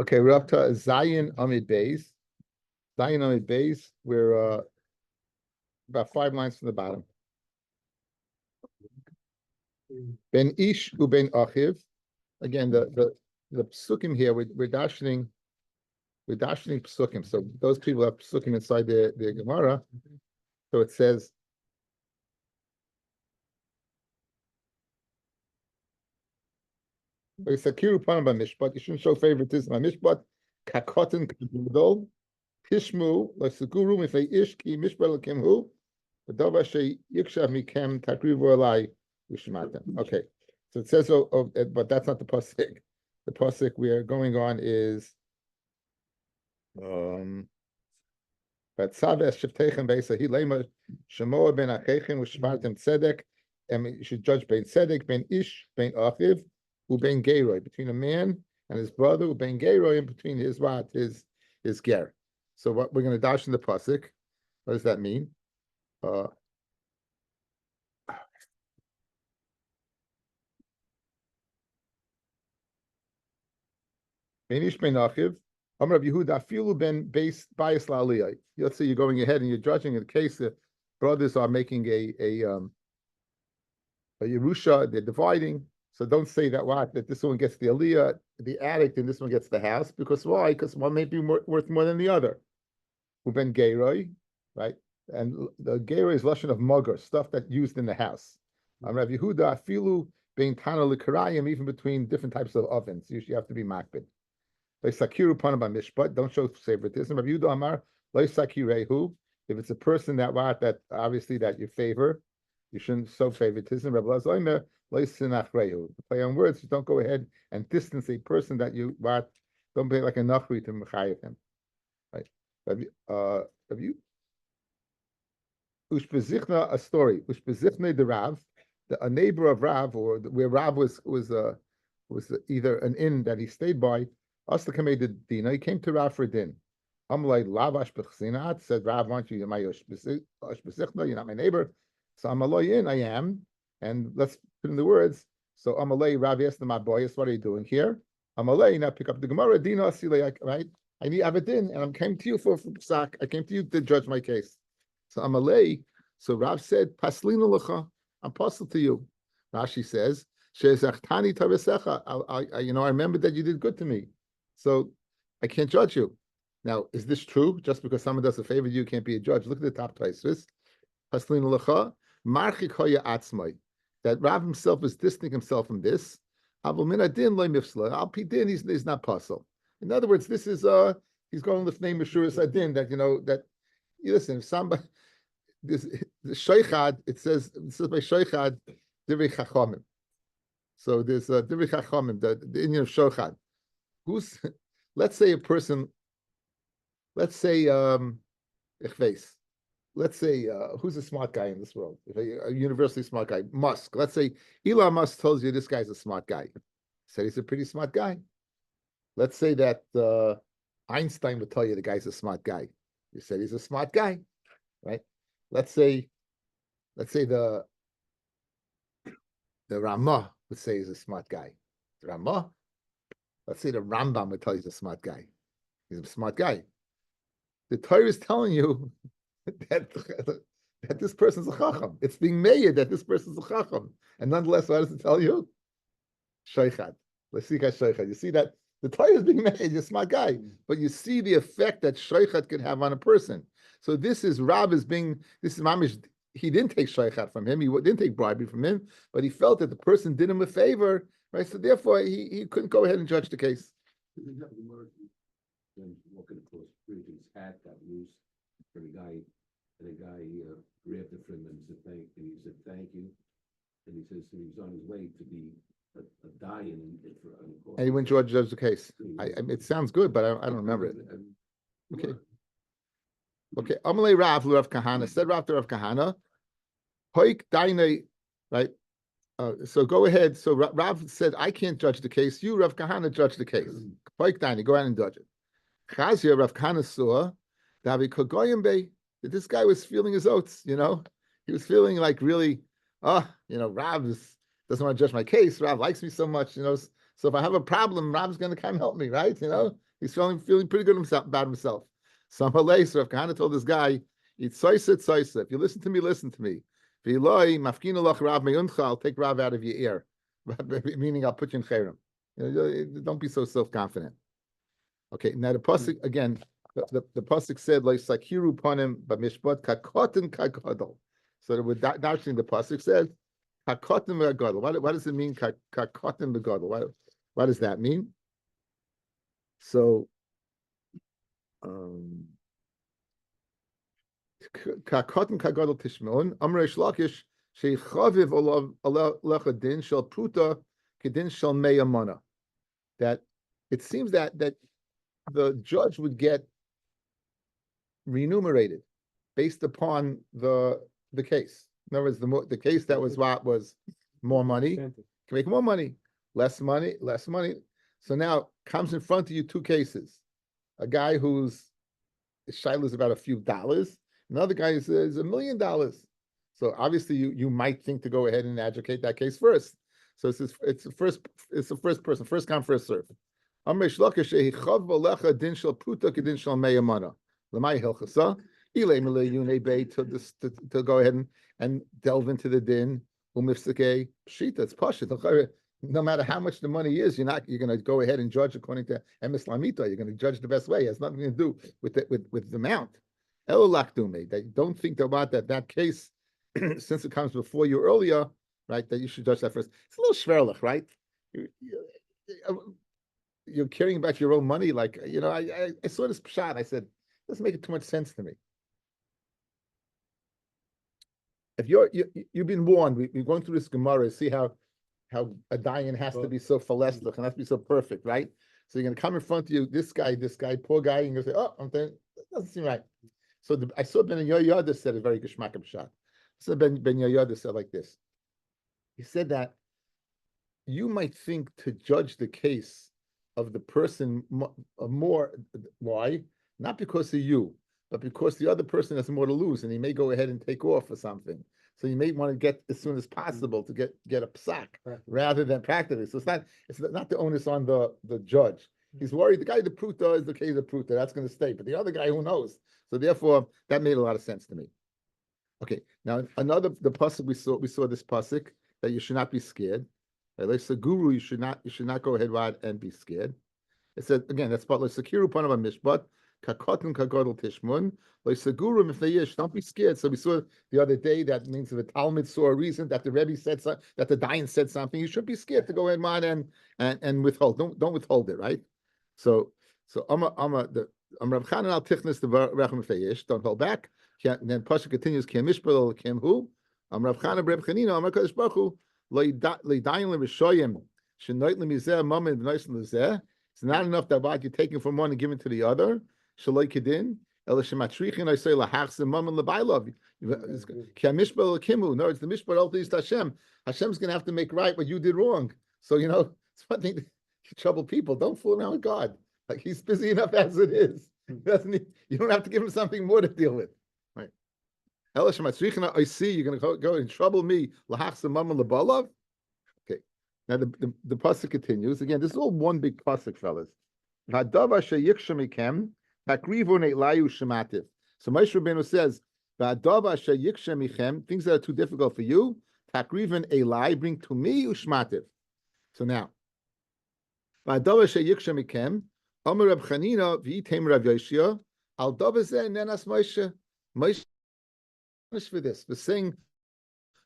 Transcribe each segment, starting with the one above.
Okay, we're up to Zion Amid Beis. Zion Amid Beis. We're about 5 lines from the bottom. Ben Ish uben Achiv. Again, the psukim here we're dashing psukim. So those people have psukim inside the Gemara. So it says. You shouldn't show favoritism on mishpat. Kakotin kadol tishmu l'seguru mifei ish ki mishpat l'kimhu v'dova she yikshav mikem takrivu alai u'shmatem. Okay, so it says, but that's not the pasuk. The pasuk we are going on is Vatzav es shiftechem beisa hilema shemoa ben achechem u'shmatem tzedek. And you should judge ben tzedek, ben ish, ben achiv. Ben Geroy, between a man and his brother, Ben Geroy, and between his ger. So what we're going to dash in the pasuk. What does that mean? Ben Ish Ben Achiv, Amar Rav Yehuda Afilu Ben Beis Bayis La'aliyah. Let's say you're going ahead and you're judging in the case the brothers are making a Yerusha, they're dividing. So don't say that this one gets the aliyah, the attic, and this one gets the house. Because why? Because one may be worth more than the other. Uben Geroy, right? And the Geroy is lashon of mugger, stuff that used in the house. Rav Yehuda afilu bein tana l'karayim, even between different types of ovens. You usually have to be makbid. Sakiru panam mishpat. Don't show favoritism. Rav Yehuda amar lo sakirehu. If it's a person that obviously that you favor, you shouldn't show favoritism. Rabbi Lazoimer. Play on words. Don't go ahead and distance a person that you don't be like a nachri to mechayev him. Right? Have you? Ushbezichna, a story. Ushbezichna the Rav, a neighbor of Rav, or where Rav was either an inn that he stayed by. Asta kamei dina. He came to Rav for din. Amalei lavash b'chsinat, said Rav, why don't you my ushbezichna? You're not my neighbor. So Amalei in, I am. And let's put in the words. So Amalei, Rav asked the Maboyas, what are you doing here? Amalei, now pick up the Gemara, Dino Asilei, right? I have a din, and I came to you for psak. I came to you to judge my case. So Amalei, so Rav said, Paslina lecha, I'm puzzled to you. Rashi says, Shezachtani tavesecha. I remember that you did good to me. So I can't judge you. Now, is this true? Just because someone does a favor, you can't be a judge. Look at the top twice. Paslina lecha, marchik hoya atzmai. That Rav himself is distancing himself from this. He's not puzzle. In other words, this is he's going with name Meshuras Adin, that that you listen, if somebody this the Sheikhad, it says by Sheikhad Divrei Chachamim. So there's Divrei Chachamim, the Indian of Sheikhad. Let's say a person, let's say let's say, who's a smart guy in this world? A universally smart guy, Musk. Let's say Elon Musk tells you this guy's a smart guy. Said he's a pretty smart guy. Let's say that Einstein would tell you the guy's a smart guy. You said he's a smart guy, right? Let's say the Ramah would say he's a smart guy. Ramah. Let's say the Rambam would tell you he's a smart guy. He's a smart guy. The Torah is telling you that this person's a chacham. It's being made that this person's a chacham. And nonetheless, what does it tell you? Sheikhad. Let's see Sheikhad. You see that the Torah is being made, you're a smart guy. But you see the effect that Sheikhad can have on a person. So this is Mamish, he didn't take Sheikhad from him, he didn't take bribery from him, but he felt that the person did him a favor, right? So therefore, he couldn't go ahead and judge the case. Walking across the bridge, his hat got loose. And the guy grabbed it from him and said thank you. And he says he was on his way to be dying. And he went to judge the case. It sounds good, but I don't remember it. Okay. Amalei Rav Rav Kahana said Rav to Rav Kahana, Hoik Daine, right? So go ahead. So Rav said, I can't judge the case. You, Rav Kahana, judge the case. Hoik Daine, go ahead and judge it. Chazia Rav Kahana saw that this guy was feeling his oats, he was feeling like really, Rav doesn't want to judge my case. Rav likes me so much, So if I have a problem, Rav's going to come help me, right? He's feeling pretty good about himself. So Rav Kahana told this guy, it's soisa. If you listen to me, listen to me. I'll take Rav out of your ear. Meaning I'll put you in chayrim. Don't be so self-confident. Okay, now the pasuk again, the pasuk said like sakiru panim b'mishpat kakotin kakodol. So the dashing the pasuk says kakotin v'gadol. What does it mean kakotin v'gadol? What does that mean? So kakotin kagodol tishmeon amreish lakish shechaviv olav lecha din shel pruta kedin shel meyamana. That it seems that the judge would get remunerated based upon the case. In other words, the case that was more money can make more money, less money. So now comes in front of you two cases: a guy whose shiloh is about a few dollars, another guy is $1 million. So obviously you might think to go ahead and adjudicate that case first. So it's the first person, first come, first serve. To go ahead and delve into the din. It's pashut. No matter how much the money is, you're going to go ahead and judge according to emes lamita. You're going to judge the best way. It has nothing to do with the amount. They don't think about that case, since it comes before you earlier, right? That you should judge that first. It's a little shverlich, right? You're caring about your own money, like I saw this pshat. I said, doesn't make too much sense to me. If you've been warned, we're going through this Gemara, see how a dayan has to be so faleslich and has to be so perfect, right? So you're going to come in front of you, this guy, poor guy, and you're going to say, oh, that doesn't seem right. So I saw Ben Yoyada said a very geshmak pshat. So Ben Yoyada said like this. He said that you might think to judge the case of the person more, why? Not because of you, but because the other person has more to lose, and he may go ahead and take off or something. So you may want to get as soon as possible to get a psak rather than practically. So it's not the onus on the judge. He's worried the guy the pruta is the case of pruta, that's going to stay. But the other guy, who knows? So therefore, that made a lot of sense to me. Okay, now the pasuk we saw this pasuk that you should not be scared. Like the guru, you should not go ahead and be scared. It says again, that's part like sekiru panav mishpat kakotin kagodol tishmun like seguru mifnayish. Don't be scared. So we saw the other day that means if a Talmud saw a reason that the Rebbe said something, that the dayan said something, you should be scared to go ahead and withhold. Don't withhold it, right? So Rav Chanan al tichnas the rechem mifnayish. Don't hold back. And then Pasha continues kim mishpal kim hu. Rav Chanan Reb Chanina Amar Kadosh Baruch Hu. It's not enough that what you're taking from one and giving to the other. In other words, the mishpat all these to Hashem. Hashem's going to have to make right what you did wrong. So it's one thing to trouble people. Don't fool around with God. Like he's busy enough as it is. You don't have to give him something more to deal with. I see you're going to go and trouble me. Okay. Now the pasuk continues. Again, this is all one big pasuk, fellas. So Moshe Rabbeinu says, things that are too difficult for you, bring to me ushmativ. So now, for this, for saying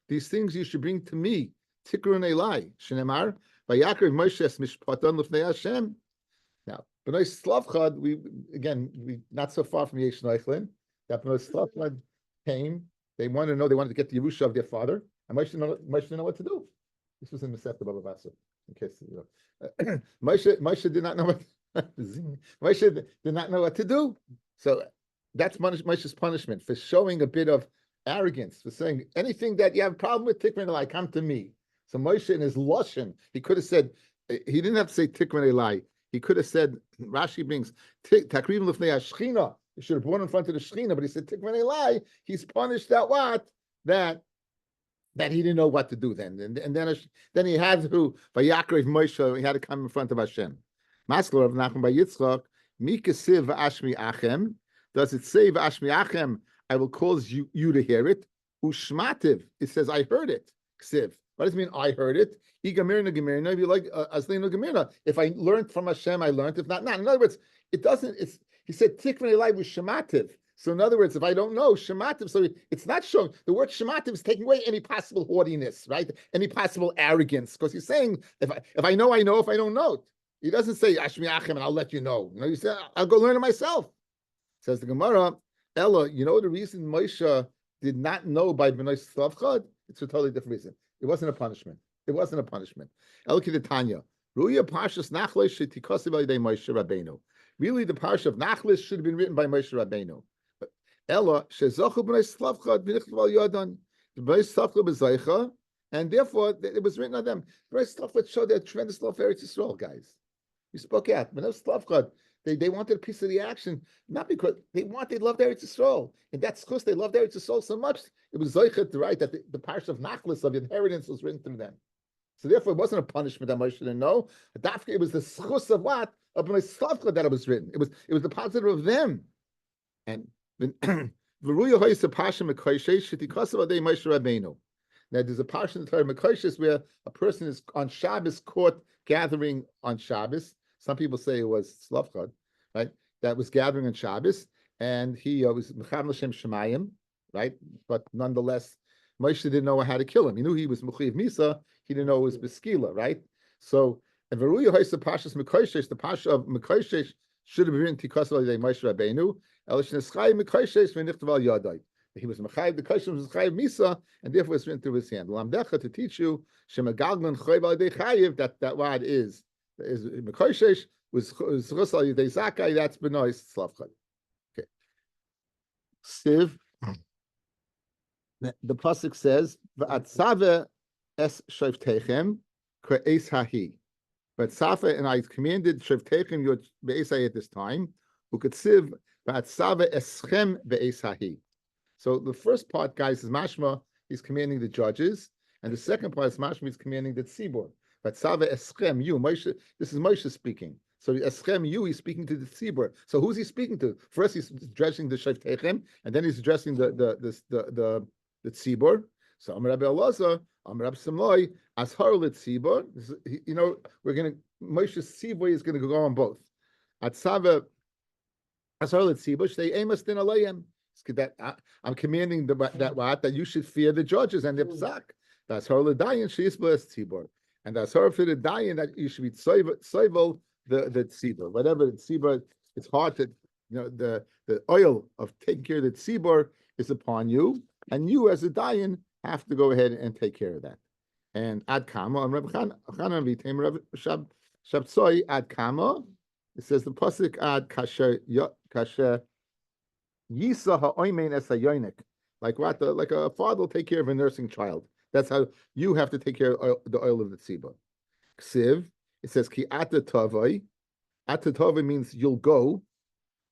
these things you should bring to me. Tikrun Elai, Shenemar, Vayakar Moshe Mishpatan Lefnei Hashem. Now, B'nai Slavchad, we not so far from Yesh Neichlin, that B'nai Slavchad came, they wanted to get the Yerusha of their father, and Moshe didn't know what to do. This was in Masechta Baba Basra, in case Moshe did not know what Moshe did not know what to do. So that's Moshe's punishment for showing a bit of arrogance, for saying anything that you have a problem with, Tikran Elai, come to me. So Moshe in his Lashon, he could have said, he didn't have to say Tikran Elai. He could have said, Rashi brings, Takrim Lefnei Hashchina. He should have brought in front of the Shechina, but he said Tikran Elai. He's punished that what? That that he didn't know what to do then. And then he had to, Vayakrev Moshe, he had to come in front of Hashem. Maskler of Nachman by Yitzchak, Mikasiv Ashmi Achem. Does it say Ashmi Achem, I will cause you to hear it? Ushmativ, it says, I heard it. Ksiv. What does it mean, I heard it? Igamirna Gamirna, if you like, Aslina Gamirna. If I learned from Hashem, I learned. If not, not. In other words, it doesn't, he said, Tikvan Elai was Shemativ. So in other words, if I don't know Shemativ, so it's not showing, the word Shemativ is taking away any possible haughtiness, right? Any possible arrogance. Because he's saying, if I know, I know. If I don't know, he doesn't say Ashmi Achem and I'll let you know. You know, he said, I'll go learn it myself. Says the Gemara, Ella, you know the reason Moshe did not know by B'nai Slavchad? It's a totally different reason. It wasn't a punishment. It wasn't a punishment. Elki the Tanya. Ruya Parshas Nachlis shetikasiv alidei Moshe Rabbeinu. Really, the parsha of Nachlis should have been written by Moshe Rabbeinu. But Ella shezochu B'nai Slavchad v'nichtav al yadan. The B'nai Slavchad b'zaycha, and therefore it was written on them. B'nai Slavchad showed their tremendous love for Eretz Yisrael, guys. You spoke out. B'nai Slavchad. They wanted a piece of the action, not because they loved Eretz Yisrael. And that's because they loved Eretz Yisrael so much. It was Zoichet, right, that the parsha of Nachlis, of inheritance, was written through them. So therefore, it wasn't a punishment that Moshe didn't know. It was the schus of what? Of my Slavcha that it was written. It was the positive of them. And now there's a parsha in the Torah Mekoshes where a person is on Shabbos caught gathering on Shabbos. Some people say it was Slavchad, right? That was gathering on Shabbos, and he was Mechav L'Shem Shemayim, right? But nonetheless, Moshe didn't know how to kill him. He knew he was Mechiv Misa. He didn't know it was Beskila, right? So, and Veruya Hoysa Pashas Mekoshesh, the Pasha of Mekoshesh should have been written Tikas Alidei Moshe Rabbeinu. Elish Neschai Mekoshesh v'Nichtav al Yadai. He was Mechav. The Koshesh was Mechav Misa, and therefore it's written through his hand. Lamdecha to teach you Shemagalman Chayv Alidei Chayiv. That word is Mekoshesh was Chosal Yidei Zakai. That's Benois Slavchad. Okay. Siv. The pasuk says, "V'atzave es shevtechem kre'es hahi." But Safa and I commanded shevtechem your be'esai at this time. Uketziv v'atzave eschem be'es hahi. So the first part, guys, is mashma. He's commanding the judges, and the second part is mashma. He's commanding the tzibur. V'atzave eschem you. Moshe. This is Moshe speaking. So eschem you. He's speaking to the tzibur. So who's he speaking to? First, he's addressing the shevtechem, and then he's addressing the tzibur. So Amar Rabbi Elazar, Amar Rabbi Samloi, Ashar l'tzibur. You know, Moshe's tzibur is going to go on both. Atzava Ashar l'tzibur, shtei emas din alayim. I'm commanding that you should fear the judges and the psak. That's Ashar l'dayin sheisba es tzibur, and that's Ashar for the dayin that you should be soivel the tzibur. Whatever the tzibur, it's hard to, the oil of taking care of the tzibur is upon you, and you as a dayan have to go ahead and take care of that. And ad kama, and Rabbi Chanan v'teim Rabbi Shabtsoi ad kama. It says the pasuk ad kasher yisa ha'oimein es hayonik. Like what? Like a father will take care of a nursing child. That's how you have to take care of the oil of the tzibah. Ksiv. It says ki ata tavai. Ata tavai means you'll go.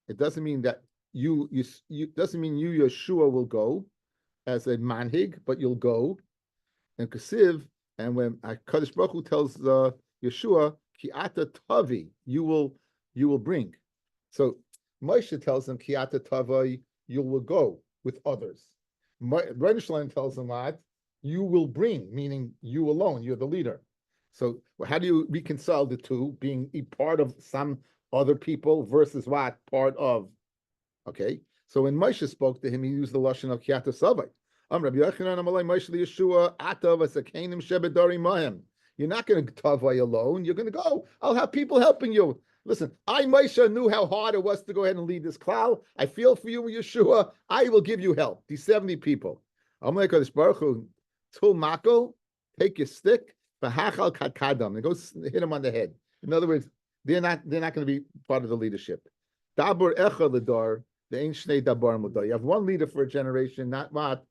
It doesn't mean that you doesn't mean you Yeshua will go as a manhig, but you'll go. And Kasiv, and when Kadosh Baruch Hu tells Yeshua, Ki ata tavi, you will bring. So Moshe tells him, Ki ata tavi, you will go with others. Rebbe Shalom tells him that you will bring, meaning you alone, you're the leader. So how do you reconcile the two, being a part of some other people versus what? Part of. Okay, so when Moshe spoke to him, he used the lashon of Kiyata Savai. Rabbi Yochanan Amalei Moshe Yeshua Atav Asakenim Shebedari Mahem. You're not going to tavai alone. You're going to go. I'll have people helping you. Listen, I Moshe knew how hard it was to go ahead and lead this klal. I feel for you, Yeshua. I will give you help. These 70 people. Amalei Kadosh Baruch Hu Tul Makel. Take your stick. V'hachal kadkadam. And go hit him on the head. In other words, they're not going to be part of the leadership. Dabur Echa Ladar. You have one leader for a generation, not a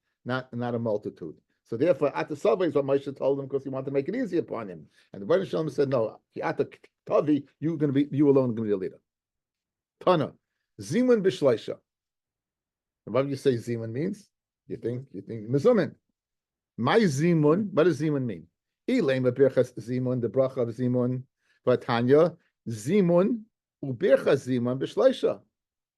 multitude. So therefore, at the Sabah is what Moshe told him because he wanted to make it easy upon him. And the Rebbe Shalom said, no, at the Tavi, you alone going to be a leader. Tana, Zimun b'shleisha. What do you say Zimun means? You think Mezumin. My zimun, what does zimun mean? Ilema birchas zimun, the bracha of zimun, vatanya, zimun, ubirchas zimun, b'shleisha.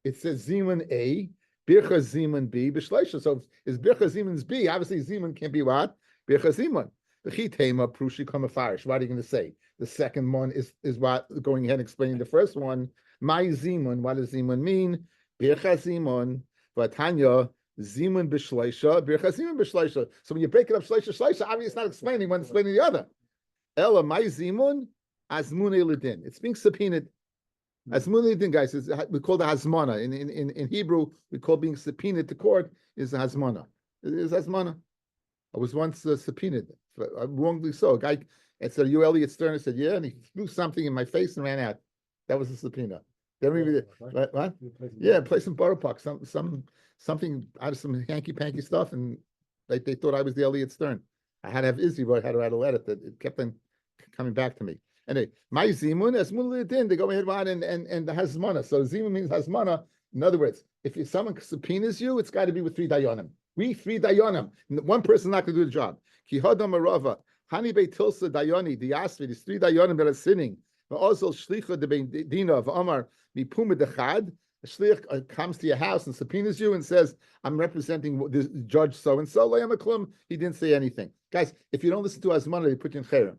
It says zimun A, birchas zimun B, b'shleisha. So is birchas zimun's B? Obviously, zimun can't be what? Birchas zimun. The chitema prushi kamafarish. What are you going to say? The second one is what going ahead and explaining the first one. My zimun, what does zimun mean? Birchas zimun, vatanya, zimun b'shleisha, birchas zimun b'shleisha. So when you break it up, shleisha, obviously it's not explaining one, explaining the other. Ella, my zimun, azmune ledin. It's being subpoenaed. Azmune ledin, guys, is we call the hazmana. In Hebrew, we call being subpoenaed to court is a hazmana. It is hazmana. I was once subpoenaed, wrongly so. A guy and said, "Are you Elliot Stern?" I said, "Yeah," and he threw something in my face and ran out. That was a subpoena. Then we what? Yeah, play some borough puck, something out of some hanky panky stuff, and they thought I was the Elliot Stern. I had to have Izzy wrote how to write a letter that it kept on coming back to me. Anyway, my zimun as din, they go ahead and the hazmana. So zimun means hazmana. In other words, if someone subpoenas you, it's got to be with 3 dayanim. We 3 dayanim. One person's not going to do the job. Ki hadam arava, hani beitilsa dayani, the asvi, there's 3 dayanim that are sinning. But also shlicha de beidina of Amar mipuma dechad. A shlich comes to your house and subpoenas you and says, "I'm representing the judge so and so." He didn't say anything, guys. If you don't listen to Azmana, they put you in cherem.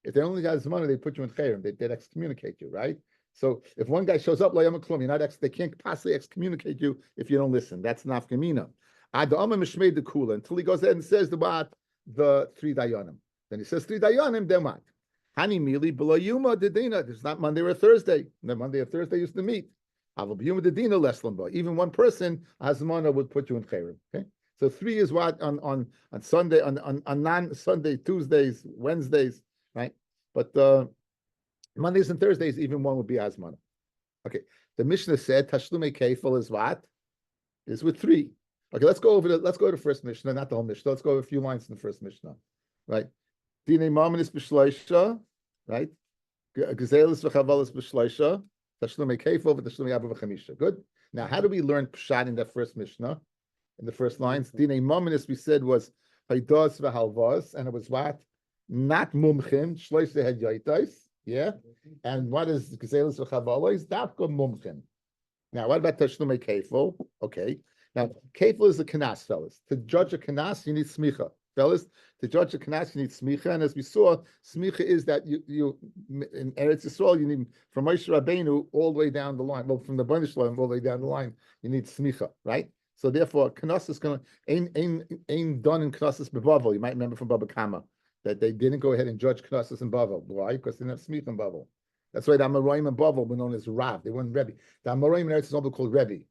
If they only got Azmana, they put you in cherem. They'd excommunicate you, right? So if one guy shows up, you're not they can't possibly excommunicate you if you don't listen. That's nafkamina. Adama mishmei the kula until he goes ahead and says the 3 dayanim. Then he says 3 dayanim. Then what? Hani mili below yuma dedina. It's not Monday or Thursday. The Monday or Thursday used to meet. Even one person, Hazmana would put you in Cherem. Okay, so 3 is what on Sunday, on non-Sunday, Tuesdays, Wednesdays, right? But Mondays and Thursdays, even one would be Hazmana. Okay, the Mishnah said Tashlume Kefil is what? Is with 3. Okay, let's go to the first Mishnah, not the whole Mishnah. Let's go over a few lines in the first Mishnah, right? Dine Mamanis b'shleisha, right? Gezelis v'chavalis b'shleisha. Good. Now, how do we learn pshat in that first Mishnah? In the first lines, Dine Mominus we said was Haidos v'halvos, and it was what? Not mumchin. Shlosh had yaitais. Yeah. And what is Gezelis v'chavalos? Dafka mumchin. Now, what about Tashlumei Kefil? Okay. Now, Kefil is a kanas, fellas. To judge a kanas, you need smicha. Fellas, to judge a kanas, you need smicha, and as we saw, smicha is that you in Eretz Yisrael you need from Moshe Rabbeinu all the way down the line. Well, from the Bnei Shalom all the way down the line, you need smicha, right? So therefore, kanas is going to ain't done in knesses bebavel. You might remember from Baba Kama that they didn't go ahead and judge knesses in Bavel. Why? Because they didn't have smicha in Bavel. That's why the Amoraim in Bavel were known as Rav. They weren't Rebbe. The Amoraim in Eretz Yisrael were called Rebbe,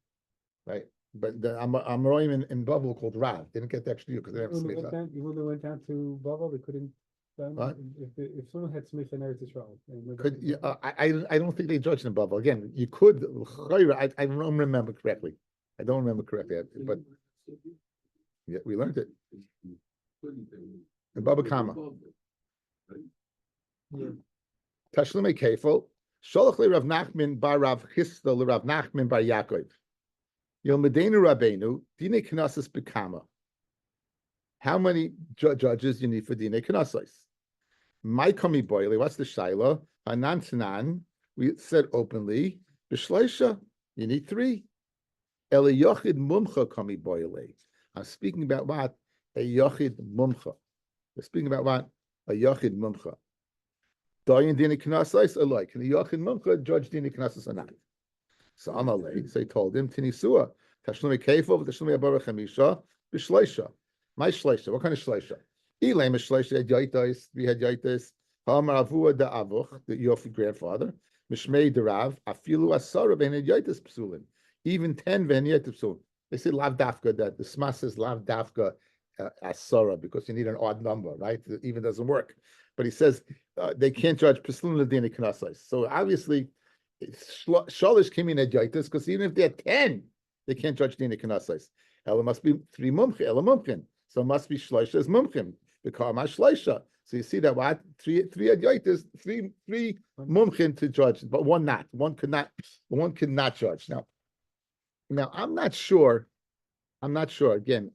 right? But the Amoraim in Bavel called Rav. They didn't get the extra because they didn't have smicha. When they went down to Bavel, they couldn't. What? If someone had smicha in Eretz Yisrael, I don't think they judged in Bavel. Again, you could. I don't remember correctly. I don't remember correctly, but yeah, we learned it in Baba Kama. Tashlume Kefil. Sholach le Rav Nachman bar Rav Chisda le Rav Nachman bar Yaakov. Yom Medenu Rabbeinu Dine Knesses Bekama. How many judges you need for Dine Knesses? My kami boile. What's the shaila? Hanan Tanan. We said openly. B'shleisha. You need 3. Ele yochid mumcha kami boile. I'm speaking about what? A yochid mumcha. We're speaking about what? A yochid mumcha. Dayan Dine Knesses alike. Can the yochid mumcha judge Dine Knesses or not? So Amalei, so he told him, Tinisua, Tashlumi Kefil, Tashlumi Abara Chamisha, Bishleisha. My Shleisha, what kind of Shleisha? Elaim Shleisha had Yaitais, we had Yaitais, Hamar Avua da Avuch, the Yofi grandfather, Mishmei de Rav, Afilu Asara, Ben Yaitais Psulin, even 10 Ben Yaitais Psulin. They say Lav Dafka, that the Sma says Lav Dafka Asara, because you need an odd number, right? It even doesn't work. But he says they can't judge Psulin Ladini Knasais. So obviously, Shalish came in at Yaitis because even if they're 10, they can't judge Dina Kanasais. Ella must be 3 mumchin, Ella mumchin. So it must be Shleisha as mumchin. The Karma Shleisha. So you see that what? 3 at Yaitis, 3 mumchin to judge, but one not. One could not judge. Now I'm not sure. Again,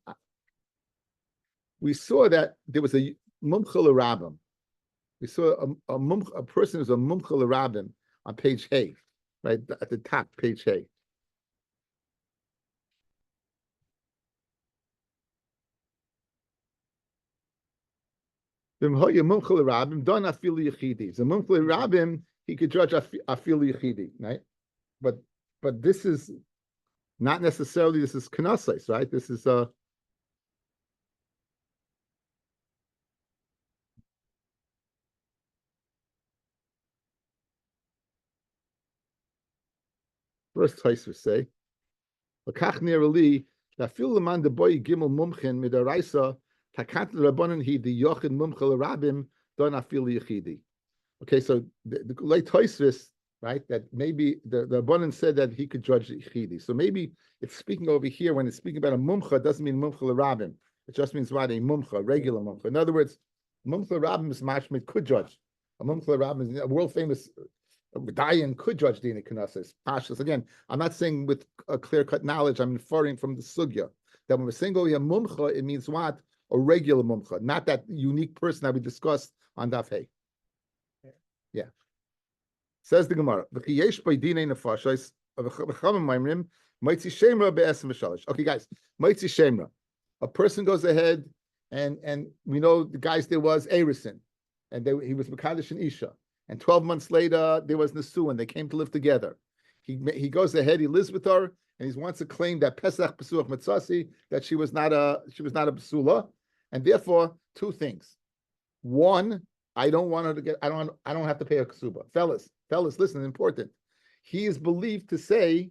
we saw that there was a mumcha l'rabim. We saw a person who's a mumcha l'rabim on page Hay, right at the top, page Hay. The mumcha l'rabim don afilu yechidi. The mumcha l'rabim he could judge afilu yechidi, right? But this is not necessarily. This is knesses, right? This is first Tosfos say, "L'kach nirali lafil leman de boy gimel mumchin midaraisa takant l'rabanan he the yochid mumcha l'rabim don afilu yechidi." Okay, so the late Tosfos, right? That maybe the Rabbanan said that he could judge Yechidi. So maybe it's speaking over here when it's speaking about a mumcha, it doesn't mean mumcha l'rabim. It just means what, a mumcha, regular mumcha. In other words, mumcha l'rabim is mashmid could judge. A mumcha l'rabim is a world famous dayan could judge dina knesses. Pashas. Again, I'm not saying with a clear cut knowledge. I'm inferring from the sugya that when we're saying over here mumcha, it means what, a regular mumcha, not that unique person that we discussed on Daf Hey. Yeah. Says the Gemara, okay, guys, Moitzi Shemra. A person goes ahead and we know the guys there was Arison, and he was Mekadosh and Isha. And 12 months later, there was Nesu, and they came to live together. He goes ahead, he lives with her, and he wants to claim that Pesach Pesuach Matzasi, that she was not a Pesula, and therefore, two things. One, I don't want her to get. I don't have to pay a ksuba. Fellas, listen, important. He is believed to say,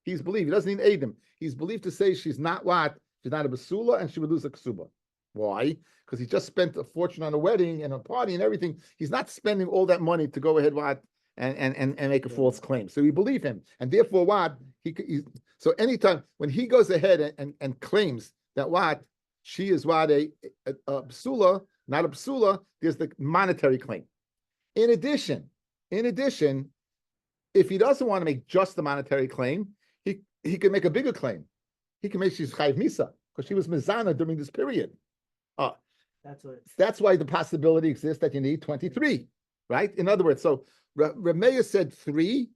he doesn't need Adam. He's believed to say she's not what? She's not a basula, and she would lose a ksuba. Why? Because he just spent a fortune on a wedding and a party and everything. He's not spending all that money to go ahead what and make a false claim. So we believe him, and therefore what so anytime when he goes ahead and claims that what she is what a basula. Not a psula, there's the monetary claim. In addition, if he doesn't want to make just the monetary claim, he can make a bigger claim. He can make she's chayv misa because she was mizana during this period. That's why the possibility exists that you need 23, right? In other words, so Rameya said 3,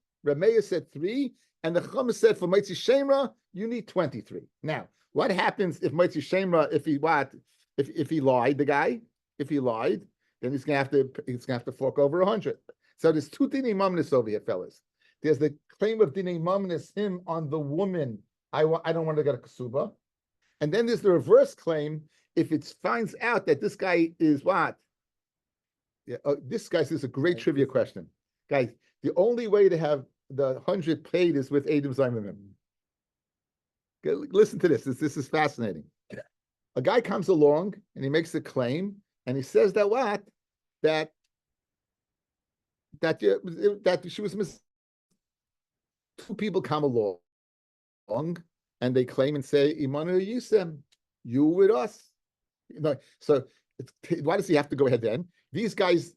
and the Chum said for Moitzi Shemra, you need 23. Now, what happens if Moitzi Shemra, if he lied, the guy? If he lied, then he's gonna have to fork over 100. So there's two dinei mamnis over here, fellas. There's the claim of dinei mamnis him on the woman. I don't want to get a ksuba, and then there's the reverse claim if it finds out that this guy is what. Yeah, this is a great trivia question, guys. The only way to have the 100 paid is with Adam Zimmerman. Listen to this. This is fascinating. A guy comes along and he makes a claim. And he says that what? That she was two people come along and they claim and say, Imanu Yisem, you with us. So why does he have to go ahead then? These guys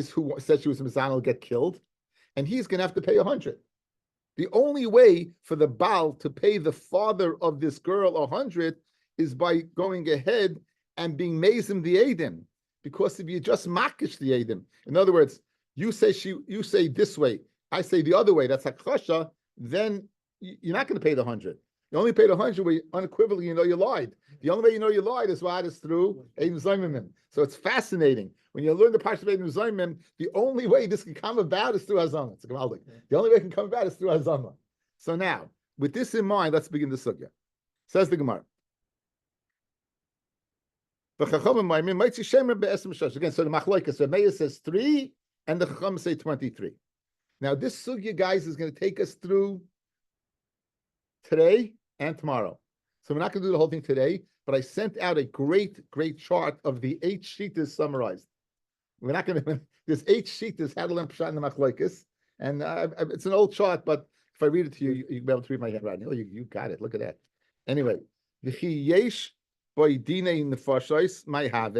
who said she was Mizana will get killed, and he's gonna have to pay 100. The only way for the Baal to pay the father of this girl 100 is by going ahead and being mazim the Adim, because if you just makish the Adim, in other words, you say this way, I say the other way, that's hakasha, then you're not going to pay the 100. You only pay the 100 where unequivocally you lied. The only way you know you lied is through Adim Zayimim. So it's fascinating. When you learn the Parsha of Adim Zayimim, the only way this can come about is through Hazama. It's Gavaldik. The only way it can come about is through Hazama. So now, with this in mind, let's begin the sugya. Says the Gemara. Again, so the Machlokes, Rameya says 3, and the Chacham say 23. Now, this sugya, guys, is going to take us through today and tomorrow. So we're not going to do the whole thing today, but I sent out a great chart of the 8 shitas summarized. We're not going to. There's 8 shitas how to learn pshat in the Machlokes, and it's an old chart, but if I read it to you, you'll be able to read my handwriting. Oh, you got it. Look at that. Anyway, the yesh. Boy, dine in the farshais, my have,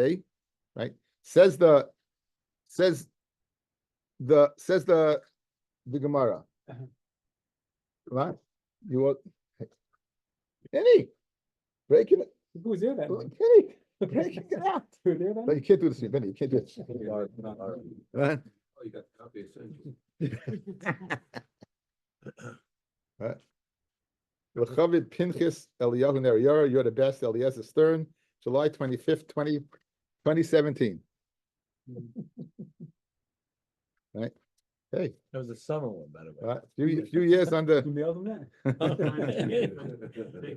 right? Says the Gemara. Right? You want Kenny breaking it? Who's there then? Kenny, Break it out. Through there then? But you can't do this, Benny. You can't do this. Right? Oh, you got the copy of Sanhedrin. Right. L'chavid Pinchas Eliyahu Neriyara, you're the best. Eliezer Stern, July 25th, 2017. Right. Hey, That was a summer one, by the way. right. Few years under. You mailed them that?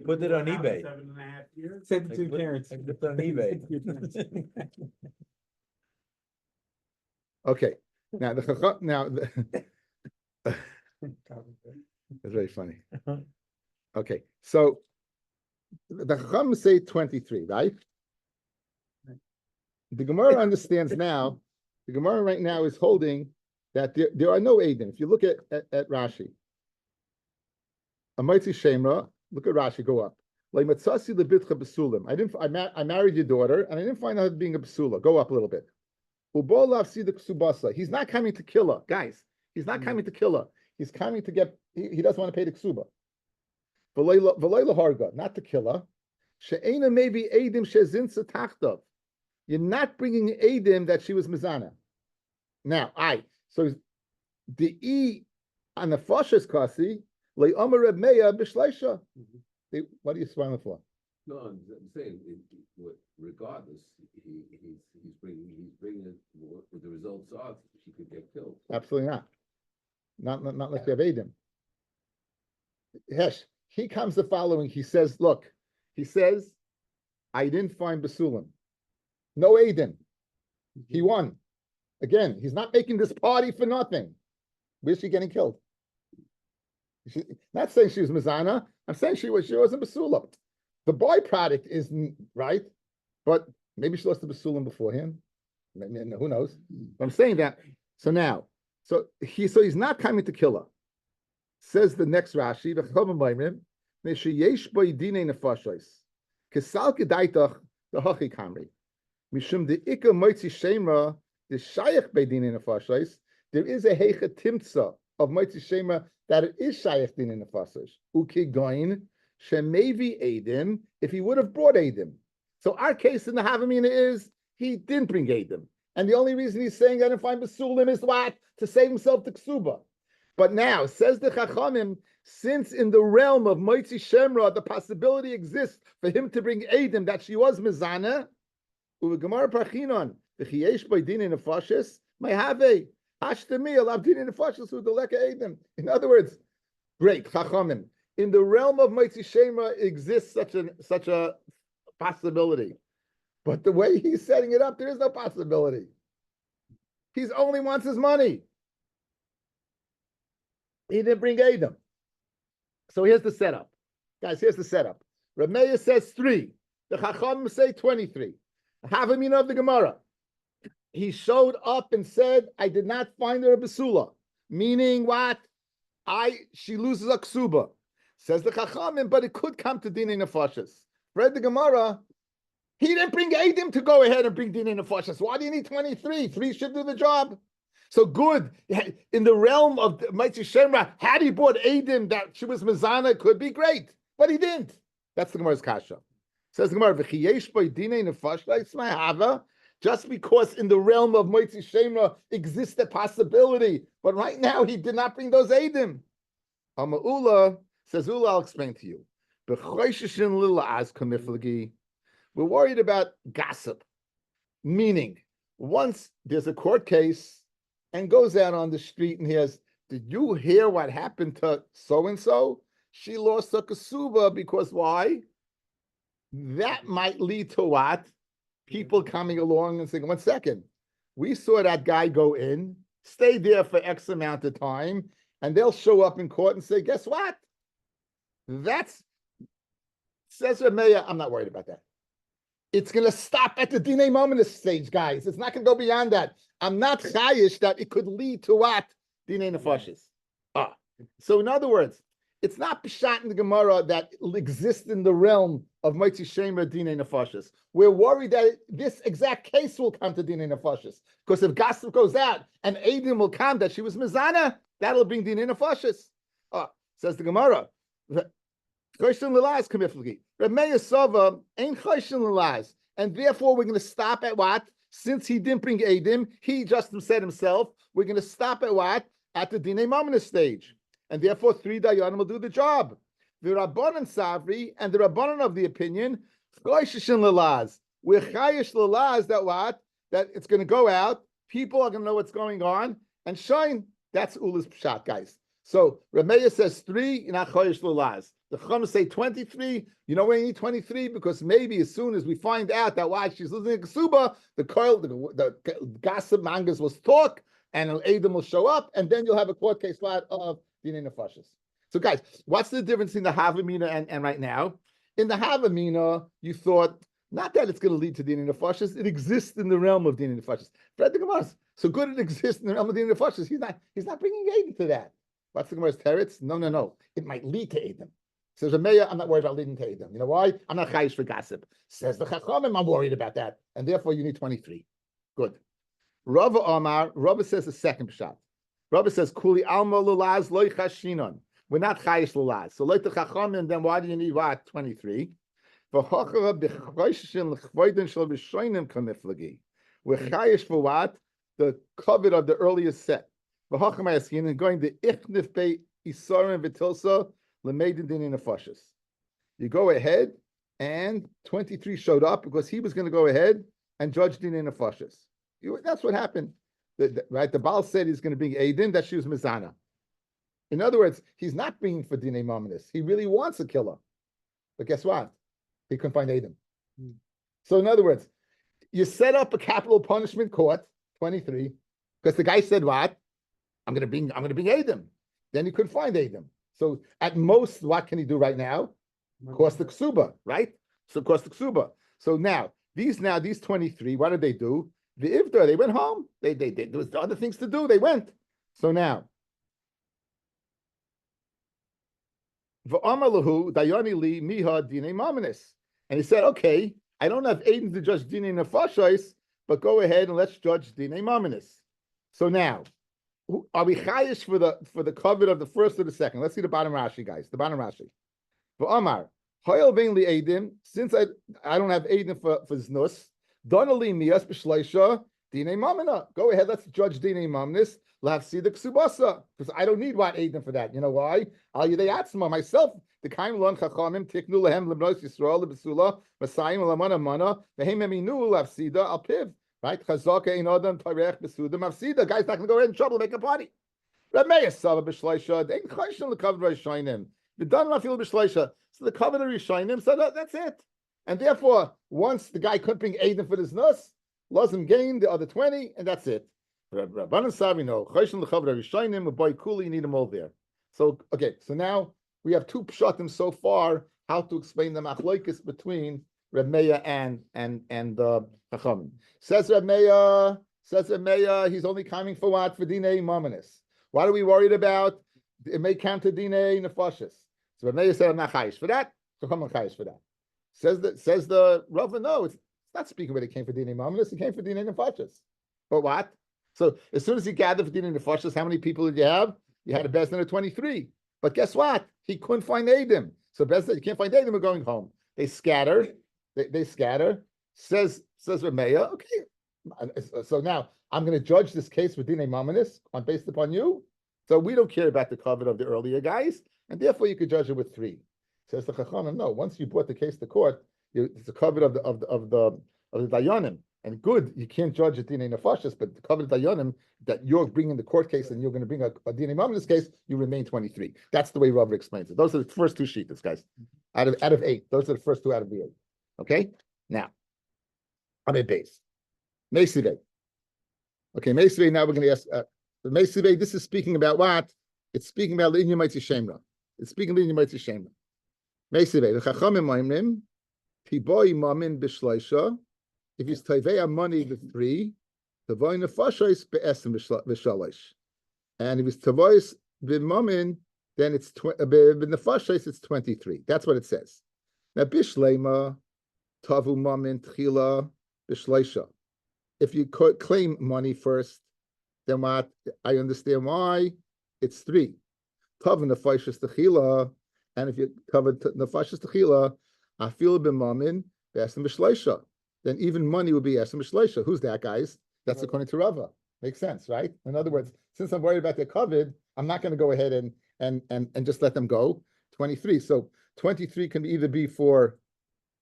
Put it on eBay. 7.5 years. Send it to your Put- parents. I put it on eBay. Okay. Now it's very funny. Okay, so the Chacham say 23, right? The Gemara understands now. The Gemara right now is holding that there are no Eidim. If you look at Rashi, Amaitzi Shemra, look at Rashi, go up. Leimatzasi lebitcha besulim. I married your daughter, and I didn't find out being a besula. Go up a little bit. Ubolav sida ksubasa. He's not coming to kill her, guys. He's not coming to kill her. He's coming to get. He doesn't want to pay the ksuba. V'leila harga, not to kill her. She'ena maybe Eidim shezinsa tachtav. You're not bringing Eidim that she was mizana. Now, so the E on the Fashas Kasi, Le Omer Reb Meir B'Shleisha. What are you smiling for? No, I'm saying, regardless, he's bringing it, what the results are, she could get killed. Absolutely not. Not unless you have Eidim. Hesh, he comes the following, he says, I didn't find Basulim. No Eidim. He won. Again, he's not making this party for nothing. Where's she getting killed? Not saying she was Mizana. I'm saying she wasn't Basula. The byproduct is right, but maybe she lost the Basulim beforehand. Who knows? But I'm saying that. So he's not coming to kill her. Says the next Rashi, Kesal kedaitach the hachi kamri. Mishum de ikka moitzi shema the shayach beidin nefashos. There is a heicha timtza of moitzi shema that it is shayach din nefashos. Ukigoin shemevi edim if he would have brought edim. So our case in the Havamina is he didn't bring edim, and the only reason he's saying I didn't find basulim is what, to save himself to ksuba. But now says the Chachamim, since in the realm of moitzi shemra the possibility exists for him to bring edim that she was mizana. Uvegamar parchinon v'chiyesh by din in nefashos may have a hashtami alav din in nefashos with the leka edim. In other words, great Chachamim. In the realm of moitzi shemra exists such a possibility, but the way he's setting it up, there is no possibility. He only wants his money. He didn't bring Edom. So here's the setup. Guys, here's the setup. Reb Meir says 3. The Chacham say 23. Havamina of the Gemara. He showed up and said, I did not find her a Basula. Meaning what? She loses a Ksuba. Says the Chachamim, but it could come to Dinei Nefashos. Read the Gemara. He didn't bring Edom to go ahead and bring Dinei Nefashos. Why do you need 23? 3 should do the job. So good, in the realm of Moitzi Shemra, had he brought Edom that she was Mizana, it could be great, but he didn't. That's the Gemara's kasha. Says the Gemara, "V'chiyesh by dinei nefashos ma'hava." Just because in the realm of Moitzi Shemra exists the possibility, but right now he did not bring those Edom. Ula says, Ula, I'll explain to you. We're worried about gossip, meaning once there's a court case and goes out on the street and hears, did you hear what happened to so-and-so? She lost her kasuba because why? That might lead to what? People coming along and saying, 1 second, we saw that guy go in, stay there for X amount of time, and they'll show up in court and say, guess what? Says Rameya, I'm not worried about that. It's going to stop at the Dinei Moment stage, guys. It's not going to go beyond that. I'm not chayish that it could lead to what? Dinei Nefashos. So in other words, it's not Pshat in the Gemara that exists in the realm of Moitzi Shemra Dinei Nefashos. We're worried that this exact case will come to Dinei Nefashos. Because if gossip goes out and Edom will come that she was Mizana, that'll bring Dinei Nefashos. Says the Gemara. Choshen l'laz kamiflagi. Reb Meir Sova ain't choshen l'laz. and therefore we're going to stop at what? Since he didn't bring Eidim, he just said himself, we're going to stop at what? At the Dinei Mamonis stage. And therefore 3 Dayanim will do the job. The Rabbanan Savri and the Rabbanan of the opinion, we're chayish lalaz that what? That it's going to go out, people are going to know what's going on, and shine. That's Ula's Pshat, guys. So Rameya says 3, you're not chayish lalaz. The Chum say 23. You know why you need 23? Because maybe as soon as we find out that why she's losing a ksuba, the gossip mangas will talk, and an Adam will show up, and then you'll have a court case lot of Dinei Nefashis. So guys, what's the difference in the Havamina and right now? In the Havamina, you thought, not that it's going to lead to Dinei Nefashis, it exists in the realm of Dinei Nefashis. Fred the Gemara, so good it exists in the realm of Dinei Nefashis, he's not bringing Adam to that. What's the Gemara's teretz? No. It might lead to Adam. Says Rameya, I'm not worried about leading to Adam. You know why? I'm not chayish for gossip. Says the Chachamim, I'm worried about that. And therefore you need 23. Good. Rava Omar, Rava says the second pshat. Rava says, Kuli alma lulaz loy chashinon. We're not chayish lulaz. So like the Chachamim, then why do you need what? 23. We're chayish for what? The covet of the earliest set. And going to Ichnif Bei Isarim V'Tilsa L'Meidin Dinei Nefashis. You go ahead, and 23 showed up because he was going to go ahead and judge Dinei Nefashis. That's what happened, right? The Baal said he's going to bring Eidim, that she was Mizana. In other words, he's not bringing for Dinei Mamonis. He really wants a killer. But guess what? He couldn't find Eidim. So in other words, you set up a capital punishment court, 23, because the guy said what? I'm going to bring Eidim. Then he couldn't find Eidim. So at most, what can he do right now? Cost the ksuba, right? So cost the ksuba. So now these 23, what did they do? The Ivda, they went home. There was other things to do. They went. So now, V'amalahu dayani li miha dinei mamanis, and he said, okay, I don't have Aiden to judge dinei nefashos, but go ahead and let's judge dinei mamanis. So now, are we chayish for the covet of the first or the second? Let's see the bottom Rashi, guys. The bottom Rashi. V'amar hoyel vein li Aiden, since I don't have Aiden for znus. Donali mias b'shleisha dinei mamina. Go ahead, let's judge dinei mamanis. Let's see the ksubasa, because I don't need what Aiden for that. You know why? Al yidei atzma, myself. The kaim lon chachamim tiknu lehem lebnos Yisrael lebesula masayim lamana mana vehem eminu lafsida al piv. Right? Chazaka ein adam tarech besuda mafsida. Guy's not going to go in trouble, make a party. Rameya sava b'shleisha. They ain't chayshin l'kavod rishayim. The done rafil b'shleisha. So the kavod rishayim. So that's it. And therefore, once the guy couldn't bring Aiden for this nus, Lazim gained the other 20, and that's it. Rabbanan Savi, no. Chayshin l'chavod rishayim, boy kuli, you need them all there. So, okay, so now we have 2 pshatim so far, how to explain the machlokes between Reb Meir and Chachamim. Says Reb Meir, he's only coming for what? For Dinei Mamonis. What are we worried about? It may count to Dinei Nefashis. So Reb Meir said, I'm not chayish for that. Chachamim chayish for that. Says the Rava, no, it's not speaking when it came for Dinei Mamonis, it came for Dinei Nefashis. But what? So as soon as he gathered for Dinei Nefashis, how many people did you have? You had a Bezdin of 23. But guess what? He couldn't find Eidim. So Bezdin, you can't find Eidim, we're going home. They scatter. They scatter. Says Rameya, okay. So now I'm going to judge this case with Dinei Mamonis based upon you. So we don't care about the covet of the earlier guys, and therefore you could judge it with 3. Says the Chachamim, no. Once you brought the case to court, it's the covet of the Dayanim, and good, you can't judge a Dinei Nefashis, but the covet of Dayanim that you're bringing the court case and you're going to bring a Dinei Mamonis case, you remain 23. That's the way Rav explains it. Those are the first 2 sheets, guys. Out of 8, those are the first 2 out of the 8. Okay, now I'm at base. Meisivei. Okay, Meisivei. Now we're going to ask. Meisivei. This is speaking about what? It's speaking about the Inyamitzi Shemra. It's speaking of the Inyamitzi Shemra. Meisivei. The Chachamim Maimnim. Tiboi Mamin B'Shleisha. If he's Tavei money the 3, Tavoi Nefashos Be'esim V'Shalish. And if he's Tavoi B'Mamin, then it's B'Nefashos. It's 23. That's what it says. Now B'Shleima. Tavu mamin tchila b'shleisha. If you claim money first, then what? I understand why it's 3. Tavu nefashis tchila, and if you cover nefashis tchila, afil b'mamin b'esim b'shleisha. then even money would be Esem Shleisha. Who's that, guys? That's according to Rava. Makes sense, right? In other words, since I'm worried about their covet, I'm not going to go ahead and just let them go. 23. So 23 can either be for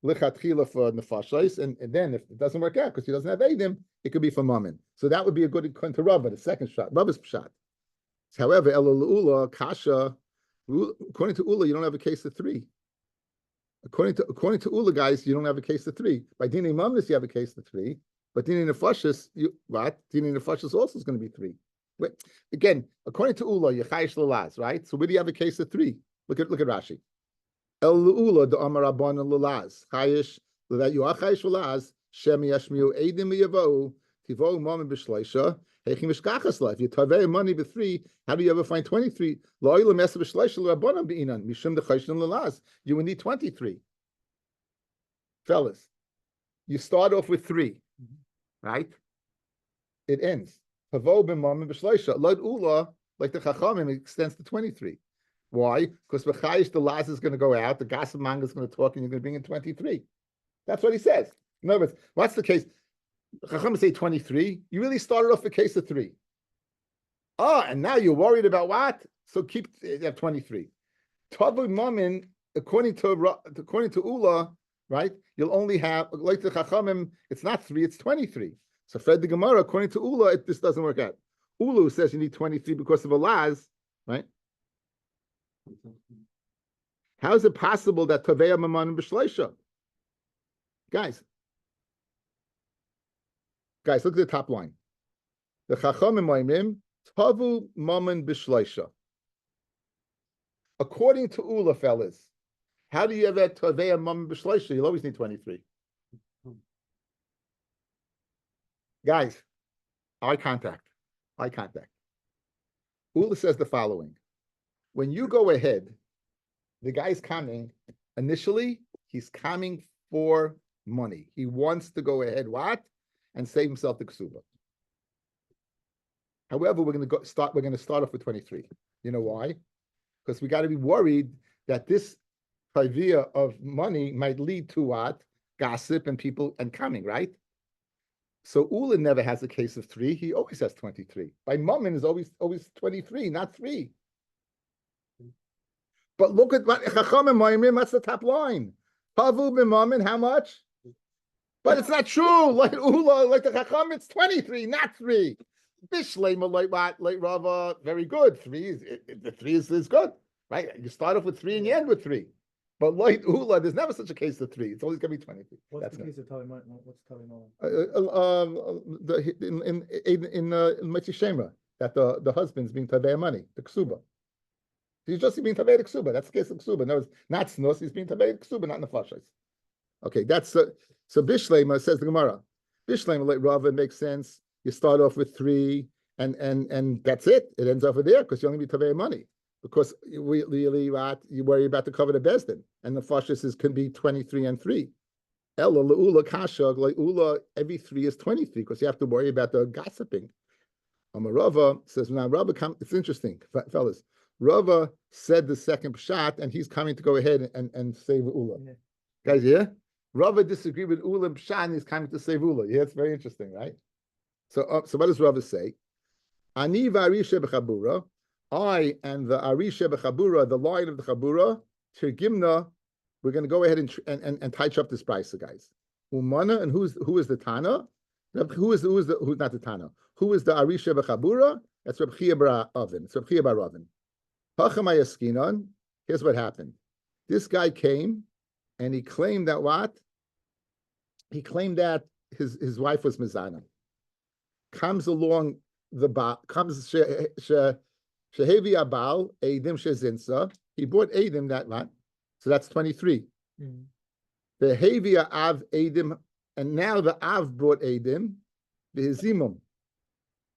lichatchila for nefashos, and then if it doesn't work out because he doesn't have Eidim, it could be for mammon. So that would be a good according to Rava, the second shot. Rava's shot. However, Ula Kasha, according to Ula, you don't have a case of 3. According to Ula, guys, you don't have a case of 3. By Dini Mamnis, you have a case of 3. But Dini Nefashis, what? Dini Nefashis also is going to be 3. Wait, again, according to Ula, you're chayish lalaz, right? So where do you have a case of 3? Look at Rashi. El Ula the Amar Rabban lalaz chayish that you are chayish lalaz shem yashmiu edim yavou tivou mamen b'shleisha heichim mishkachas la. If you tavei money with 3, how do you ever find 23? Lo ilam esa b'shleisha l'rabbanan b'inan mishum the chayish lalaz. You would need 23. Fellas, you start off with 3, right? It ends. Tavou b'mamen b'shleisha. Lod Ula, like the Chachamim, it extends to 23. Why? Because B'chayish, the Laz is going to go out, the gossip manga is going to talk, and you're going to bring in 23. That's what he says. In other words, what's the case? Chacham say 23. You really started off a case of 3. Oh, and now you're worried about what? So keep 23. Tavu Mamin, according to Ula, right? You'll only have, like the Chachamim, it's not 3, it's 23. So Fred the Gemara, according to Ula, this doesn't work out. Ulu says you need 23 because of a Laz, right? How is it possible that Taveya Maman B'Shleisha? Guys, look at the top line. The Chachamim Maimim Tavu Maman B'Shleisha. According to Ula, fellas, how do you ever Taveya Maman B'Shleisha? You'll always need 23. Guys, eye contact. Ula says the following. When you go ahead, the guy's coming, initially, he's coming for money. He wants to go ahead, what? And save himself the ksuba. However, we're going to start off with 23. You know why? Because we got to be worried that this idea of money might lead to what? Gossip and people and coming, right? So Ula never has a case of 3. He always has 23. By Mammon is always 23, not 3. But look at what Chachamim Ma'imim, that's the top line. Pavu b'mamin, how much? But it's not true. Like Ula, like the Chacham, it's 23, not 3. Bishlema like Rava, very good. 3 the 3 is good, right? You start off with 3 and you end with 3. But like Ula, there's never such a case of 3. It's always going to be 23. What's That's the case of Tali? What's Tali Molan? In Mitzvah Shema, that the husband's being tavei money, the ksuba. He's just being tavei the ksuba. That's the case of ksuba. No, it's not snus. He's being tavei the ksuba, not nefashos. Okay, that's so Bishlema says the Gemara. Bishlema like Rava makes sense. You start off with 3, and that's it. It ends over there because you only be tavei money. Because you worry about the cover of Bezdin, and the fashis can be 23 and 3. Ella leula kasha like ula every 3 is 23 because you have to worry about the gossiping. Rava says now Rava it's interesting, fellas. Rava said the second pshat, and he's coming to go ahead and save Ula. Yeah. Guys, yeah? Rava disagreed with Ula and pshat, and he's coming to save Ula. Yeah, it's very interesting, right? So what does Rava say? Ani v'arisha b'chabura, I and the arisha b'chabura, the line of the chabura, tirgimna, we're going to go ahead and touch up this price, guys. Umana, and who is the Tana? Who's not the Tana? Who is the arisha b'chabura? That's Reb Chia bar Avin. It's Reb Chia bar Avin. Here's what happened. This guy came and he claimed that what? He claimed that his wife was Mizana. Comes along comes Shehevi Abal, Eidim Shezinsa. He bought Eidim that lot. So that's 23. The Hevia Av Eidim, and now the Av brought Eidim, the Hizimum.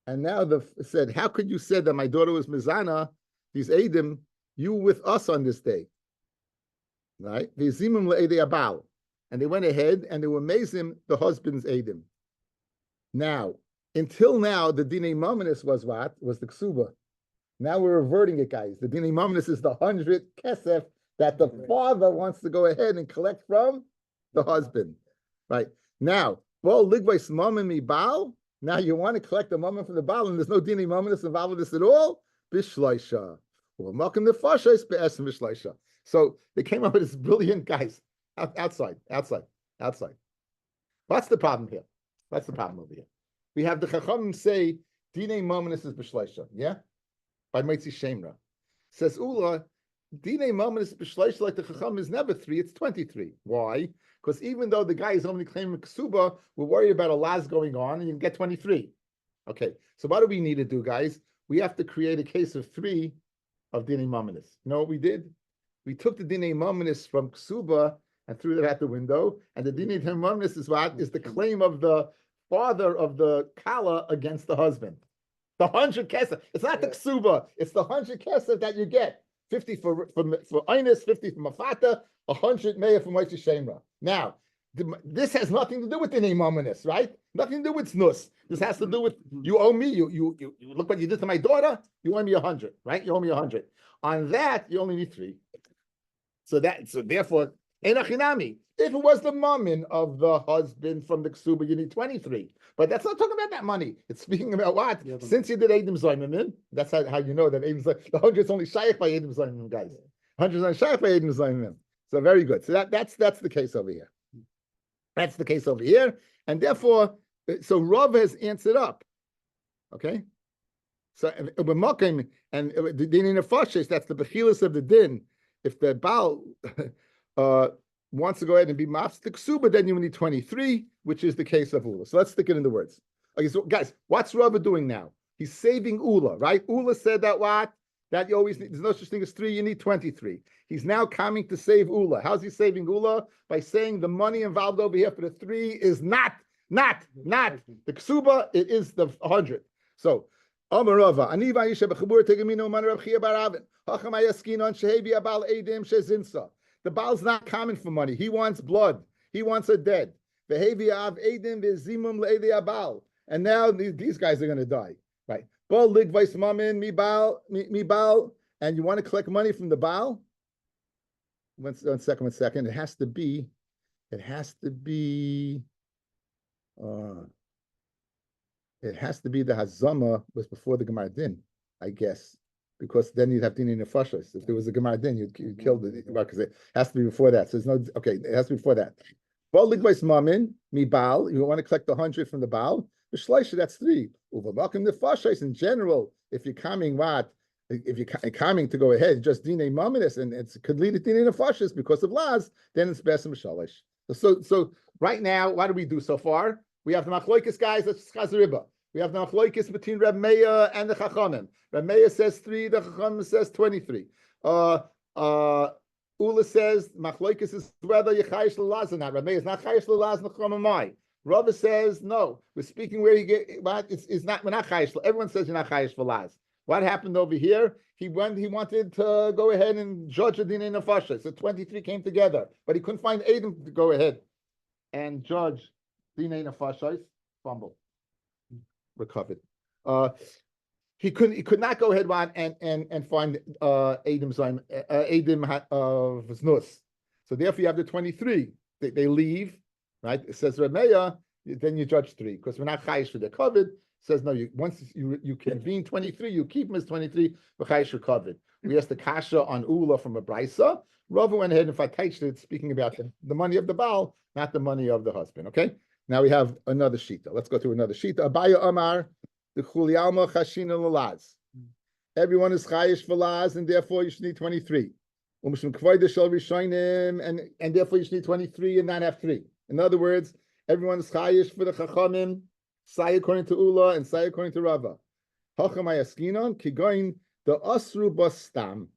And now said, how could you say that my daughter was Mizana? These Eidim, you with us on this day, right? V'zimim le'edei abal, and they went ahead and they were mazim the husband's Eidim. Now, until now, the dinei mamanis was what? Was the ksuba. Now we're reverting it, guys. The dinei mamanis is the 100 kesef that the father wants to go ahead and collect from the husband, right? Now, Bol Ligvais Mammon Mi Baal. Now you want to collect the mammon from the Baal, and there's no dini mammonis involved with this at all. Bishleisha. Well, Malcolm the Fasha is Be'esim Bishleisha. So they came up with this brilliant guys outside. What's the problem here? That's the problem over here. We have the Chachamim say dini mammonis is Bishleisha. Yeah, by Meitzi Shemra. Says Ula, dini mammonis Bishleisha like the Chacham is never 3, it's 23. Why? Because even though the guy is only claiming ksuba, we're worried about a las going on, and you can get 23. Okay, so what do we need to do, guys? We have to create a case of 3 of dine mominus. You know what we did? We took the dine mominus from ksuba and threw it out the window, and the dine mominus is what? Is the claim of the father of the kala against the husband. The 100 kesef. It's not the ksuba, it's the 100 kesef that you get. 50 for Einis, 50 for Mafata, 100 Meya for Moitzah Shemra. Now, this has nothing to do with the name ominous, right? Nothing to do with snus. This has to do with you owe me. You look what you did to my daughter. You owe me 100, right? You owe me 100. On that, you only need 3. So therefore, enachinami. If it was the mammon of the husband from the ksuba, you need 23. But that's not talking about that money. It's speaking about what? Yeah, since you did Eidim Zayimim, that's how you know that Eidim Zayimim, the 100 is only shaykh by Eidim Zayimim, guys. 100 is only shaykh by Eidim Zayimim. So very good. So that's the case over here. That's the case over here. And therefore, so Rav has answered up. Okay? So we're mocking, and the din in the fashes, that's the bechilas of the din. If the Baal wants to go ahead and be mafstik suba, then you need 23, which is the case of Ula. So let's stick it in the words. Okay, so guys, what's Rav doing now? He's saving Ula, right? Ula said that what? That you always need, there's no such thing as 3, you need 23. He's now coming to save Ula. How's he saving Ula? By saying the money involved over here for the 3 is not the ksuba, it is the 100. So, Amarava, Aniva Yisha Bechubur Tegamino Man Rav Chia Baravin, Hacham Ayaskinon Shehebi Abal Edim Shezinsa. The Baal's not coming for money. He wants blood. He wants a dead. Behevi Av Edim Vizimum Le'edi Abal. And now these guys are going to die, right? Bal lig vice mamin mi Baal, and you want to collect money from the Baal? One second. It has to be the Hazama was before the Gemar Din, I guess, because then you'd have Din in the Fashas. If there was a Gemar Din, you'd kill the because it has to be before that. So there's no it has to be before that. Bal lig vice mamin mi Baal. You want to collect the 100 from the Baal. The Shleisha, that's 3. Uvamalkim the Fashais in general. If you're coming to go ahead, just Dine Maminus, and it could lead to Dine Fashis because of Laz, then it's Besim Shalish. So right now, what do we do so far? We have the Machloikis guys, that's Chazariba. We have the Machloikis between Reb Meir and the Chachanim. Reb Meir says 3, the Chachanim says 23. Ula says Machloikis is whether you're Chayish Laz or not. Reb Meir is not Chayish Laz, Nachamamai. Rabbi says no. We're speaking where you get. What it's not. We're not chayish. Everyone says you're not chayish for Laz. What happened over here? He wanted to go ahead and judge a din in a fasha. So 23 came together, but he couldn't find Adam to go ahead and judge din in a fasha. Fumble. Recovered. He could not go ahead and find Adam of Znus. So therefore, you have the 23. They leave. Right? It says Remeya, then you judge 3 because we're not chayish for the covered. Says no. Once you convene 23, you keep him as 23. We're chayish for covered. We asked the kasha on Ula from a brisa. Rava went ahead and fatayched it, speaking about the money of the Baal, not the money of the husband. Okay. Now we have another shita. Let's go through another shita. Abaya Amar the Chulialma Chashina Lalaz. Everyone is chayish for Laz, and therefore you should need 23. And therefore you should need 23 and not have 3. In other words, everyone is chayish for the chachamim, say according to Ula and say according to Rava. Hachamayaskinon kigoin the asru bastam.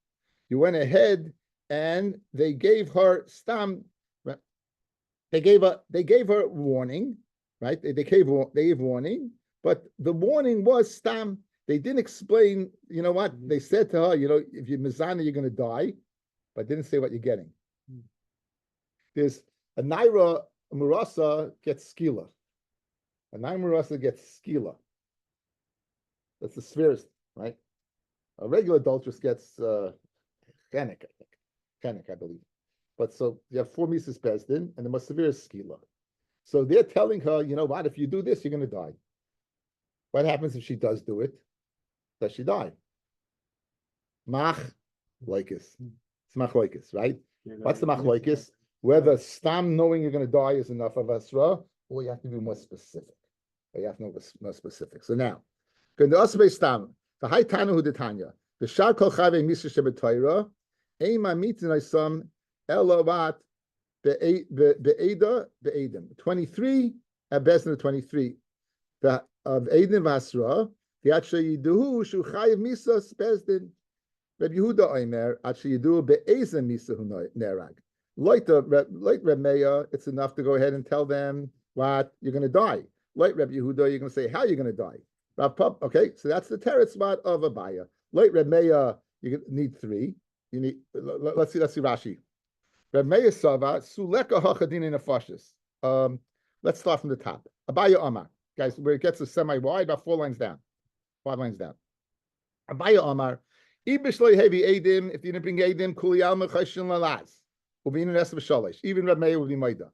You went ahead and they gave her stam. They gave her warning, right? They gave warning, but the warning was stam. They didn't explain. You know what? They said to her, if you're mizana, you're going to die, but didn't say what you're getting. There's a naira. Murasa gets skila. A nine Murasa gets skila. That's the spherist, right? A regular adulteress gets chenek, I think. Chenek, I believe. But so you have 4 Mises Bezdin, and the most severe is skila. So they're telling her, you know what? If you do this, you're going to die. What happens if she does do it? Does she die? Mach loikis. It's machlokes, right? What's the machlokes? Whether stam knowing you're going to die is enough of asra, or you have to be more specific. Or you have to know more specific. So now, the high tanu hu detanya, the shar kol chave misha shebetoira, ema mitin aisam elovat be'eda be'edim. 23 at Besna 23. The of Edim Vasra, the Atsha Yiduhu Shu Chayiv Misa Bezdin. Rabbi Yehuda Omer Atsha Yiduhu be'ezem Misa Hu Nerag. Like Reb Meir, it's enough to go ahead and tell them what you're going to die. Like Rabbi Yehuda, you're going to say how you're going to die. Okay, so that's the teretz spot of Abaya. Like Reb Meir, you need 3. You need. Let's see Rashi. Reb Meir Sava Suleka Hachadin in Afashis. Let's start from the top. Abaya Amar. Guys, where it gets a semi-wide, about 4 lines down. 5 lines down. Abaya Amar, Ibishloi Hevi Edim, if you didn't bring Edim, Kuli Alma Chashin Lalaz. Will be in the rest of Shalish. Even Reb Meir will be Maida.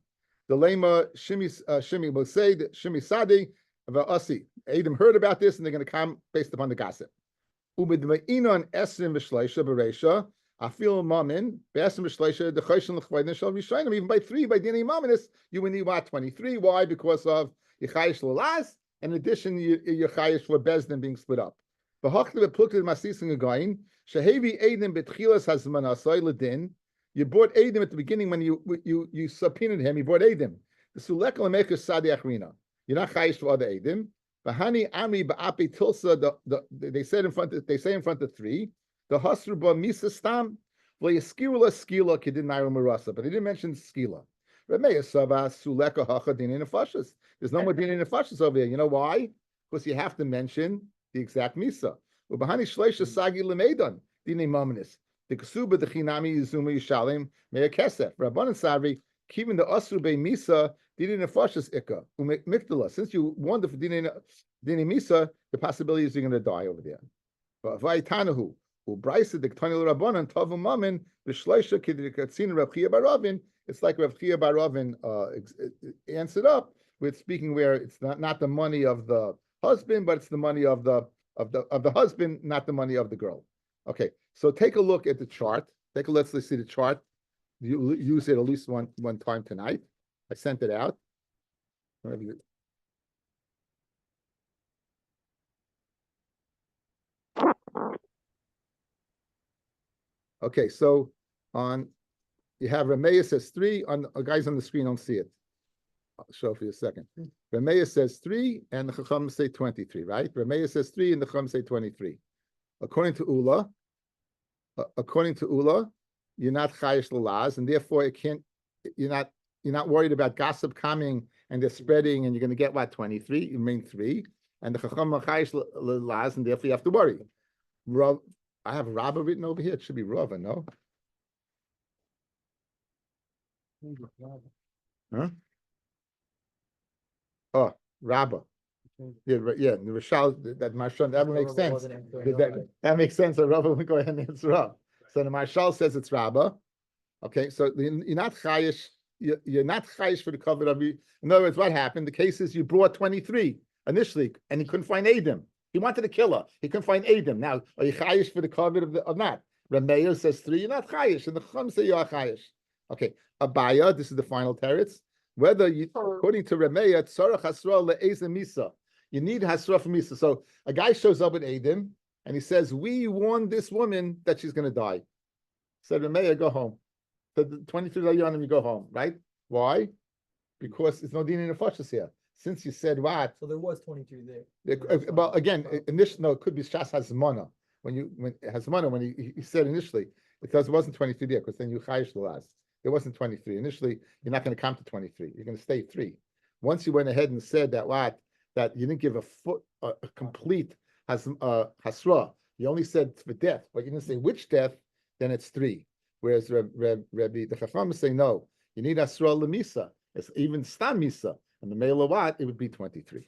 The Lema Shimi will say that Shimi Sadi Asi. Edim heard about this and they're going to come based upon the gossip. Ubidmainon Esrim Vishleisha Beresha. I feel mamin, Besim Vishleisha, the Chashin Lachvaidin Shal Rishainim, even by 3, by Dini Maminus, you will need what? 23. Why? Because of Yechayish Lalaz. In addition, Yechayish for Bezdin being split up. You brought Edim at the beginning when you subpoenaed him. You brought Edim. You're not chayish for other Edim. They say in front of 3. The Hasruba Misa Stam. Well, Yaskirula Skila Kedin Naira Marasa, but they didn't mention Skila. There's no more din in nefashis over here. You know why? Because you have to mention the exact misa. Ubahani shleisha sagi lemeidan dine mamanis. The ksuba the chinami yizuma yishalim meya kesef. Rabbanan Savri keeping the asru be misa din nefashis ikka umikdala. Since you warned for din misa, the possibility is you're going to die over there. But vaytanahu ubraisa the ktanil rabbanan tavu mamin b'shleisha kidikatzin Rav Chia bar Ravin. It's like Rav Chia bar Ravin answered up with speaking where it's not the money of the husband, but it's the money of the husband, not the money of the girl. Okay, so take a look at the chart. Let's see the chart. You use it at least one time tonight. I sent it out. Okay, so you have Rameh says 3 on guys on the screen don't see it. I'll show for you a second. Rameh says 3 and the Chacham say 23, right? Rameh says 3 and the Chacham say 23. According to Ula, you're not chayish lalaz, and therefore you're not worried about gossip coming and they're spreading, and you're going to get what 23. You mean 3, and the Chacham chayish lalaz, and therefore you have to worry. Rav, I have Rabbi written over here. It should be Rava, no? Huh? Oh, Rabbi. Yeah, the Rishal, that Marshal, that makes sense. That makes sense. So Rabbi will go ahead and answer up. So the Marshal says it's Rabbi. Okay, so you're not chayish. You're not chayish for the cover of you. In other words, what happened? The case is you brought 23 initially, and he couldn't find Adam. He wanted to kill her. He couldn't find Adam. Now, are you chayish for the cover of not? Rameir says 3. You're not chayish, and the Chum say you are chayish. Okay, Abaya. This is the final teretz. Whether you, according to Rameir, tzarach hasra le'ezem misa. You need hasra for misa. So a guy shows up with Adam, and he says, "We warned this woman that she's going to die." Said Rameir, "Go home." Said 23 Yonim, you go home, right? Why? Because it's no din in the fashis here. Since you said what? So there was 23 there. Well, again, initially, no, it could be Shas Hazmana. When he said initially, it wasn't 23 there, because then you chayish the last. It wasn't 23. Initially, you're not going to come to 23. You're going to stay 3. Once you went ahead and said that you didn't give a complete hasra. You only said for death, but you didn't say which death, then it's 3. Whereas Rabbi, the Chacham is saying, no, you need hasra lemisa. It's even stam misa. And the male of what? It would be 23.